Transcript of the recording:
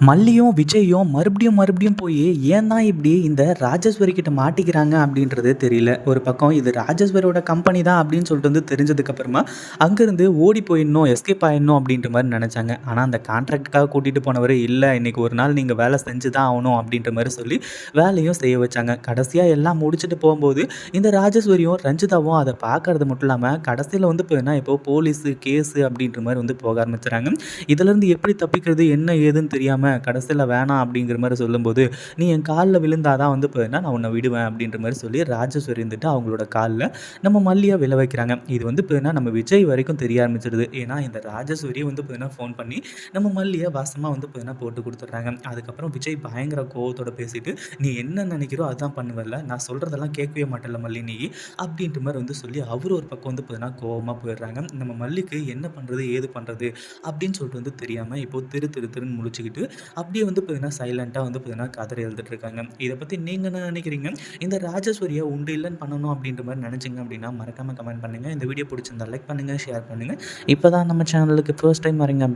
மல்லியும் விஜயும் மறுபடியும் போய் ஏன் தான் இப்படி இந்த ராஜேஸ்வரி கிட்ட மாட்டிக்கிறாங்க அப்படின்றது தெரியல. ஒரு பக்கம் இது ராஜேஸ்வரியோட கம்பெனி தான் அப்படின்னு சொல்லிட்டு வந்து தெரிஞ்சதுக்கப்புறமா அங்கேருந்து ஓடி போயிடணும், எஸ்கேப் ஆயிடணும் அப்படின்ற மாதிரி நினச்சாங்க. ஆனால் அந்த கான்ட்ராக்டுக்காக கூட்டிகிட்டு போனவர் இல்லை, இன்னைக்கு ஒரு நாள் நீங்கள் வேலை செஞ்சு தான் ஆகணும் அப்படின்ற மாதிரி சொல்லி வேலையும் செய்ய வச்சாங்க. கடைசியாக எல்லாம் முடிச்சுட்டு போகும்போது இந்த ராஜேஸ்வரியும் ரஞ்சிதாவும் அதை பார்க்கறது மட்டும் இல்லாமல் கடைசியில் வந்து போயின்னா இப்போ போலீஸு கேஸு அப்படின்ற மாதிரி வந்து போக ஆரம்பிச்சுறாங்க. இதிலேருந்து எப்படி தப்பிக்கிறது என்ன ஏதுன்னு தெரியாமல் கடைசியில் வேணாம் அப்படிங்கிற மாதிரி சொல்லும்போது, நீ என் காலில் விழுந்தாதான் வந்து போயின்னா நான் உன்னை விடுவேன் அப்படின்ற மாதிரி சொல்லி ராஜேஸ்வரி இருந்துட்டு அவங்களோட காலில் நம்ம மல்லியை விழ வைக்கிறாங்க. இது வந்து போயின்னா நம்ம விஜய் வரைக்கும் தெரிய ஆரம்பிச்சிடுது. ஏன்னா இந்த ராஜேஸ்வரியை வந்து போயின்னா ஃபோன் பண்ணி நம்ம மல்லியை வாசமாக வந்து போயின்னா போட்டு கொடுத்துட்றாங்க. அதுக்கப்புறம் விஜய் பயங்கர கோவத்தோட பேசிட்டு, நீ என்ன நினைக்கிறோ அதுதான் பண்ணுவல, நான் சொல்கிறதெல்லாம் கேட்கவே மாட்டேன்ல மல்லி நீ அப்படின்ற மாதிரி வந்து சொல்லி அவர் ஒரு பக்கம் வந்து போயின்னா கோவமாக போயிடுறாங்க. நம்ம மல்லிக்கு என்ன பண்ணுறது ஏது பண்ணுறது அப்படின்னு சொல்லிட்டு வந்து தெரியாமல் இப்போ திருன்னு முழிச்சுக்கிட்டு அப்படியே வந்து பார்த்தீங்கன்னா சைலண்ட்டாக வந்து பார்த்தீங்கன்னா கதறி எழுதிட்டு இருக்காங்க. இதை பற்றி நீங்கள் என்ன நினைக்கிறீங்க? இந்த ராஜேஸ்வரியை உண்டு இல்லைன்னு பண்ணணும் அப்படின்ற மாதிரி நினச்சிங்க அப்படின்னா மறக்காமல் கமெண்ட் பண்ணுங்கள். இந்த வீடியோ பிடிச்சிருந்தா லைக் பண்ணுங்கள், ஷேர் பண்ணுங்கள். இப்போ தான் நம்ம சேனலுக்கு ஃபர்ஸ்ட் டைம் வரீங்க